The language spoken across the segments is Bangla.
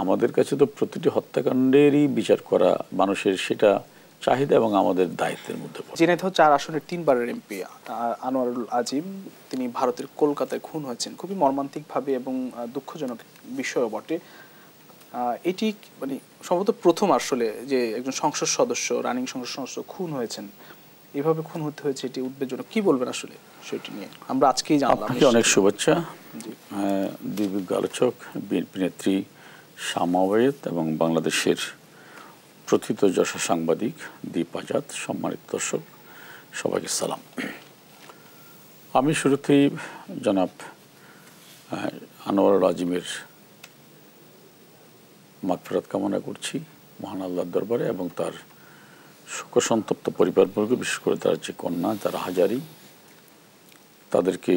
আমাদের কাছে তো প্রতিটি হত্যাকাণ্ডেরই বিচার করা মানুষের সেটা চাহিদা এবং আমাদের দায়িত্বের মধ্যে পড়ে। ঝিনাইদহ ৪ আসনের ৩ বারের এমপি আনোয়ারুল আজিম তিনি ভারতের কলকাতায় খুন হয়েছেন খুবই মর্মান্তিকভাবে এবং দুঃখজনক বিষয়ও বটে। এটি মানে সম্ভবত প্রথম আসলে যে একজন সংসদ সদস্য রানিং সংসদ সদস্য খুন হয়েছেন, এভাবে খুন হতে হয়েছে, এটি উদ্বেগজনক। কি বলবেন আসলে সেটি নিয়ে? আমরা আজকেই জানলাম। আপনাকে অনেক শুভেচ্ছা। দিব্যজ্ঞ আলোচক, বিএনপি নেত্রী শামা ওবায়েদ এবং বাংলাদেশের প্রথিতযশা সাংবাদিক দীপ আজাদ, সম্মানিত দর্শক সবাইকে সালাম। আমি শুরুতেই জনাব আনোয়ারুল আজিমের মাগফিরাত কামনা করছি মহান আল্লাহর দরবারে এবং তার শোকসন্তপ্ত পরিবারবর্গ, বিশেষ করে তার যে কন্যা যারা হাজারি, তাদেরকে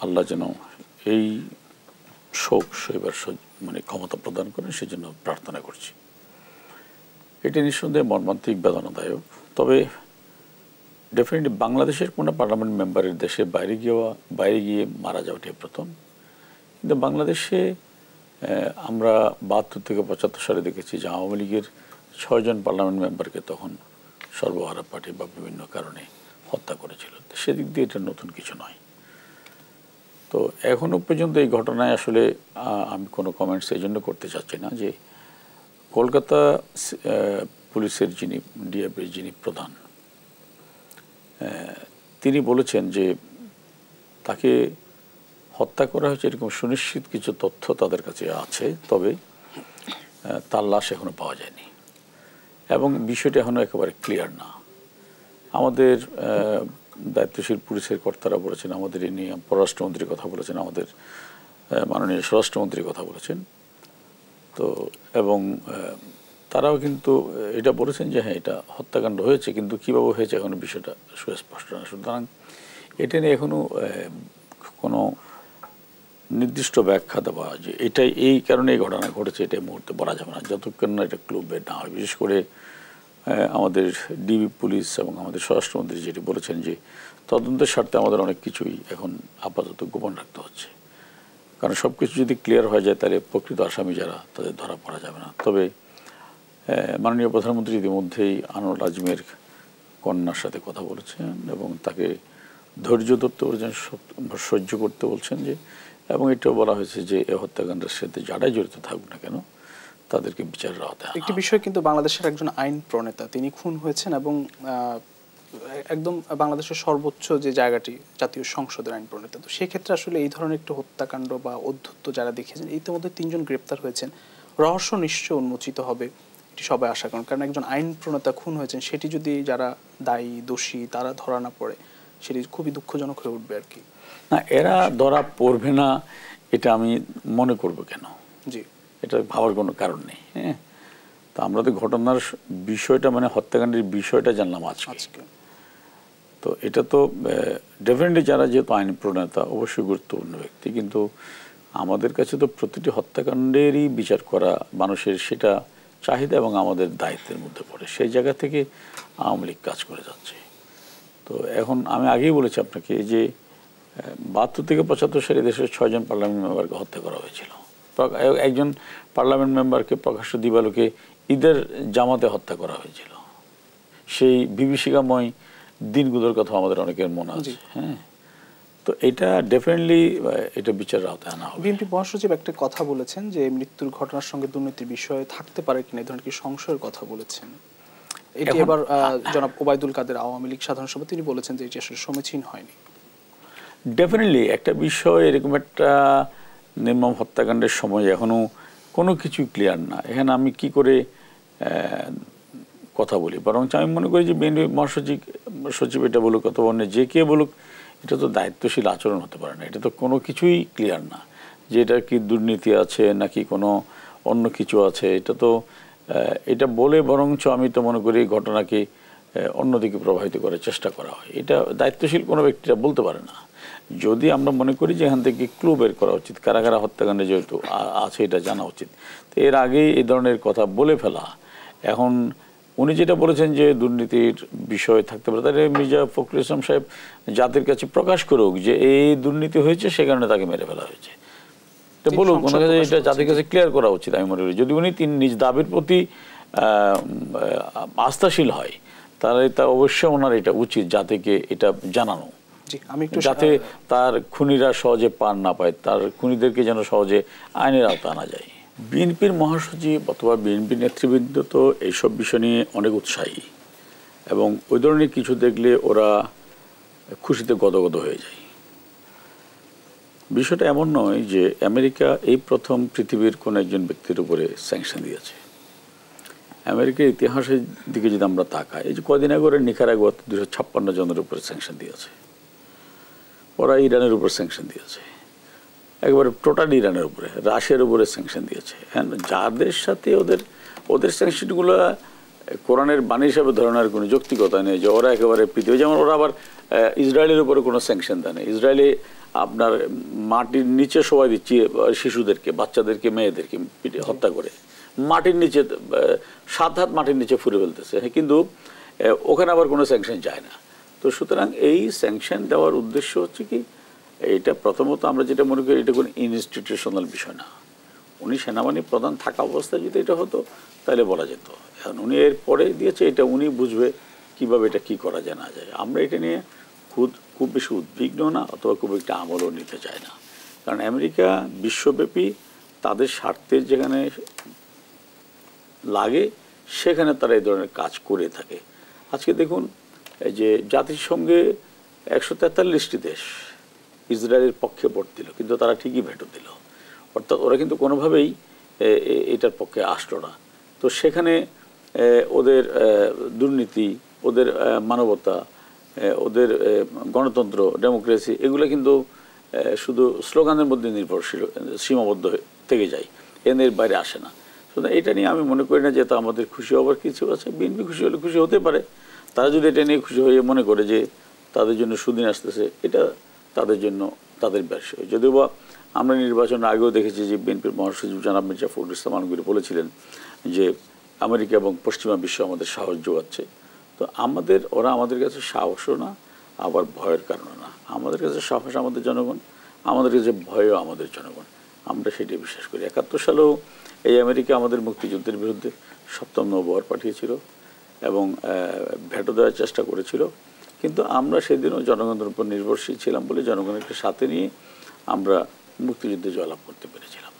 আল্লাহ যেন এই শোক সইবার মানে ক্ষমতা প্রদান করেন সেজন্য প্রার্থনা করছি। এটি নিঃসন্দেহে মর্মান্তিক, বেদনাদায়ক। তবে ডেফিনেটলি বাংলাদেশের কোনো পার্লামেন্ট মেম্বারের দেশের বাইরে গিয়ে মারা যাওয়াটি প্রথম। কিন্তু বাংলাদেশে আমরা ৭২ থেকে ৭৫ সালে দেখেছি যে আওয়ামী লীগের ৬ জন পার্লামেন্ট মেম্বারকে তখন সর্বহারা পার্টি বা বিভিন্ন কারণে হত্যা করেছিল। সেদিক দিয়ে এটা নতুন কিছু নয়। তো এখনও পর্যন্ত এই ঘটনায় আসলে আমি কোনো কমেন্টস এই জন্য করতে চাচ্ছি না যে কলকাতা পুলিশের যিনি ডিএফআইর যিনি প্রধান, তিনি বলেছেন যে তাকে হত্যা করা হয়েছে এরকম সুনিশ্চিত কিছু তথ্য তাদের কাছে আছে, তবে তার লাশ এখনও পাওয়া যায়নি এবং বিষয়টা এখনও একেবারে ক্লিয়ার না। আমাদের দায়িত্বশীল পুলিশের কর্তারা বলেছেন, আমাদের এই নিয়ে পররাষ্ট্রমন্ত্রীর কথা বলেছেন, আমাদের মাননীয় স্বরাষ্ট্রমন্ত্রীর কথা বলেছেন। তো এবং তারাও কিন্তু এটা বলেছেন যে হ্যাঁ এটা হত্যাকাণ্ড হয়েছে, কিন্তু কীভাবে হয়েছে এখনও বিষয়টা সুস্পষ্ট না। সুতরাং এটা নিয়ে এখনও কোনো নির্দিষ্ট ব্যাখ্যা দেওয়া যে এটাই এই কারণে এই ঘটনা ঘটেছে এটা মুহূর্তে বলা যাবে না, যতক্ষণ না এটা ক্লু বের না হয়। বিশেষ করে আমাদের ডিবি পুলিশ এবং আমাদের স্বরাষ্ট্রমন্ত্রী যেটি বলেছেন যে তদন্তের স্বার্থে আমাদের অনেক কিছুই এখন আপাতত গোপন রাখতে হচ্ছে, কারণ সব কিছু যদি ক্লিয়ার হয়ে যায় তাহলে প্রকৃত আসামি যারা তাদের ধরা পড়া যাবে না। তবে মাননীয় প্রধানমন্ত্রী ইতিমধ্যেই আনোয়ারুল আজিমের কন্যার সাথে কথা বলেছেন এবং তাকে ধৈর্য ধরতে বলছেন, সহ্য করতে বলছেন যে, এবং এটাও বলা হয়েছে যে এই হত্যাকাণ্ডের সাথে যারাই জড়িত থাকুক না কেন তাদেরকে বিচারের আওতায় আনা। একটি বিষয় কিন্তু বাংলাদেশের একজন আইন প্রণেতা তিনি খুন হয়েছেন এবং একদম বাংলাদেশের সর্বোচ্চ যে জায়গাটি জাতীয় সংসদের আইন প্রণেতা। তো সেক্ষেত্রে আসলে এই ধরনের একটু হত্যাকাণ্ড বা অধ্যত্ত যারা দেখেছেন, ইতিমধ্যে ৩ জন গ্রেপ্তার হয়েছেন, রহস্য নিশ্চয় উন্মোচিত হবে এটি সবাই আশা করেন। কারণ একজন আইন প্রণেতা খুন হয়েছেন, সেটি যদি যারা দায়ী দোষী তারা ধরা না পড়ে সেটি খুবই দুঃখজনক হয়ে উঠবে আর কি। না, এরা ধরা পড়বে না এটা আমি মনে করব কেন? জি, এটা ভাবার কোনো কারণ নেই। হ্যাঁ, তো আমরা তো ঘটনার বিষয়টা মানে হত্যাকাণ্ডের বিষয়টা জানলাম আজকে। তো এটা তো ডেফিনেটলি যারা যেহেতু আইন প্রণেতা অবশ্যই গুরুত্বপূর্ণ ব্যক্তি, কিন্তু আমাদের কাছে তো প্রতিটি হত্যাকাণ্ডেরই বিচার করা মানুষের সেটা চাহিদা এবং আমাদের দায়িত্বের মধ্যে পড়ে। সেই জায়গা থেকে আওয়ামী লীগ কাজ করে যাচ্ছে। তো এখন আমি আগেই বলেছি আপনাকে যে ৭২ থেকে ৭৫ সালে দেশের ৬ জন পার্লামেন্ট মেম্বারকে হত্যা করা হয়েছিল। একজন পার্লামেন্ট মেম্বারকে প্রকাশ্য দিবালোকে ঈদের জামাতে হত্যা করা হয়েছিল। সেই বিভীষিকাময় দিনগুলোর কথা আমাদের অনেকের মনে আছে। হ্যাঁ, তো এটা ডেফিনেটলি এটা বিচারের আওতায় আনা হবে। বিএনপি মহাসচিব একটা কথা বলেছেন যে মৃত্যুর ঘটনার সঙ্গে দুর্নীতির বিষয়ে থাকতে পারে কিনা, এই ধরনের কি সংশয়ের কথা বলেছেন। এটি এবার জনাব ওবায়দুল কাদের আওয়ামী লীগ সাধারণ সভা তিনি বলেছেন যে এটি আসলে সমীচীন হয়নি। ডেফিনেটলি একটা বিষয় এরকম একটা নির্মম হত্যাকাণ্ডের সময় এখনো কোনো কিছু ক্লিয়ার না, এখানে আমি কি করে কথা বলি। বরং আমি মনে করি যে বিএনপি মহাসচিব এটা বলুক অথবা অন্য যে কে বলুক, এটা তো দায়িত্বশীল আচরণ হতে পারে না। এটা তো কোনো কিছুই ক্লিয়ার না যে এটা কি দুর্নীতি আছে নাকি কোনো অন্য কিছু আছে। এটা তো এটা বলে বরঞ্চ আমি তো মনে করি ঘটনাকে অন্যদিকে প্রভাবিত করার চেষ্টা করা হয়। এটা দায়িত্বশীল কোনো ব্যক্তিরা বলতে পারে না। যদি আমরা মনে করি যে এখান থেকে ক্লু বের করা উচিত, কারা কারা হত্যাকাণ্ডে যেহেতু আছে এটা জানা উচিত, তো এর আগেই এই ধরনের কথা বলে ফেলা। এখন উনি যেটা বলেছেন যে দুর্নীতির বিষয় থাকতে পারে, তাহলে মির্জা ফখরুল ইসলাম সাহেব জাতির কাছে প্রকাশ করুক যে এই দুর্নীতি হয়েছে সে কারণে তাকে মেরে ফেলা হয়েছে। এটা বলুক, ওনার কাছে এটা জাতির কাছে ক্লিয়ার করা উচিত আমি মনে করি। যদি উনি নিজ দাবির প্রতি আস্থাশীল হয় তাহলে তা অবশ্যই ওনার এটা উচিত জাতিকে এটা জানানো, যাতে তার খুনিরা সহজে পার না পায়, তার খুনিদেরকে যেন সহজে আইনের আওতা আনা যায়। বিএনপির মহাসচিব অথবা বিএনপির নেতৃবৃন্দ তো এইসব বিষয় নিয়ে অনেক উৎসাহী এবং ওই ধরনের কিছু দেখলে ওরা খুশিতে গদগদ হয়ে যায়। বিষয়টা এমন নয় যে আমেরিকা এই প্রথম পৃথিবীর কোন একজন ব্যক্তির উপরে স্যাংশন দিয়েছে। আমেরিকার ইতিহাসের দিকে যদি আমরা তাকাই, এই যে কদিন আগে ওরা নিকারাগুয়া 256 জনের উপরে স্যাংশন দিয়েছে, ওরা ইরানের উপর স্যাংশন দিয়েছে, একবারে টোটাল ইরানের উপরে, রাশিয়ার উপরে স্যাংশন দিয়েছে। হ্যাঁ, যাদের সাথে ওদের স্যাংশনগুলো কোরআনের বাণী হিসাবে ধরনের কোনো যৌক্তিকতা নেই যে ওরা একেবারে পৃথিবী, যেমন ওরা আবার ইসরায়েলের উপরে কোনো স্যাংশন দেয় না। ইসরায়েলে আপনার মাটির নিচে সবাই দিচ্ছে শিশুদেরকে, বাচ্চাদেরকে, মেয়েদেরকে হত্যা করে মাটির নিচে 7 হাত মাটির নিচে ফুরে ফেলতেছে, কিন্তু ওখানে আবার কোনো স্যাংশন যায় না। তো সুতরাং এই স্যাংশন দেওয়ার উদ্দেশ্য হচ্ছে কি, এইটা প্রথমত আমরা যেটা মনে করি এটা কোনো ইনস্টিটিউশনাল বিষয় না। উনি সেনাবাহিনী প্রধান থাকা অবস্থায় যদি এটা হতো তাহলে বলা যেত। এখন উনি এর পরে দিয়েছে, এটা উনি বুঝবে কিভাবে এটা কি করা যায় না যায়। আমরা এটা নিয়ে খুব বেশি উদ্বিগ্ন না, অথবা খুব একটা আমলও নিতে চাই না। কারণ আমেরিকা বিশ্বব্যাপী তাদের স্বার্থের যেখানে লাগে সেখানে তারা এই ধরনের কাজ করে থাকে। আজকে দেখুন যে জাতিসংঘে 143টি দেশ ইসরায়েলের পক্ষে ভোট দিল, কিন্তু তারা ঠিকই ভেটো দিল। অর্থাৎ ওরা কিন্তু কোনোভাবেই এটার পক্ষে আসলো না। তো সেখানে ওদের দুর্নীতি, ওদের মানবতা, ওদের গণতন্ত্র, ডেমোক্রেসি, এগুলো কিন্তু শুধু স্লোগানের মধ্যে নির্ভরশীল, সীমাবদ্ধ থেকে যায়, এর বাইরে আসে না। সুতরাং এটা নিয়ে আমি মনে করি না যে তা আমাদের খুশি হওয়ার কিছু আছে। বিএনপি খুশি হলে খুশি হতে পারে, তারা যদি এটা নিয়ে খুশি হয়ে মনে করে যে তাদের জন্য সুদিন আসতেছে, এটা তাদের জন্য তাদের বিষয়। যদিও বা আমরা নির্বাচনের আগেও দেখেছি যে বিএনপির মহাসচিব জনাব মির্জা ফখরুল ইসলাম আলমগীর বলেছিলেন যে আমেরিকা এবং পশ্চিমা বিশ্ব আমাদের সাহস যোগাচ্ছে। তো ওরা আমাদের কাছে সাহসও না, আবার ভয়ের কারণে না। আমাদের কাছে সাহস আমাদের জনগণ, আমাদের কাছে ভয়ও আমাদের জনগণ। আমরা সেটাই বিশ্বাস করি। 71 সালেও এই আমেরিকা আমাদের মুক্তিযুদ্ধের বিরুদ্ধে 7ম নৌবহর পাঠিয়েছিল এবং ভেটো দেওয়ার চেষ্টা করেছিল, কিন্তু আমরা সেদিনও জনগণের উপর নির্ভরশীল ছিলাম বলে জনগণের সাথে নিয়ে আমরা মুক্তিযুদ্ধে জয়লাভ করতে পেরেছিলাম।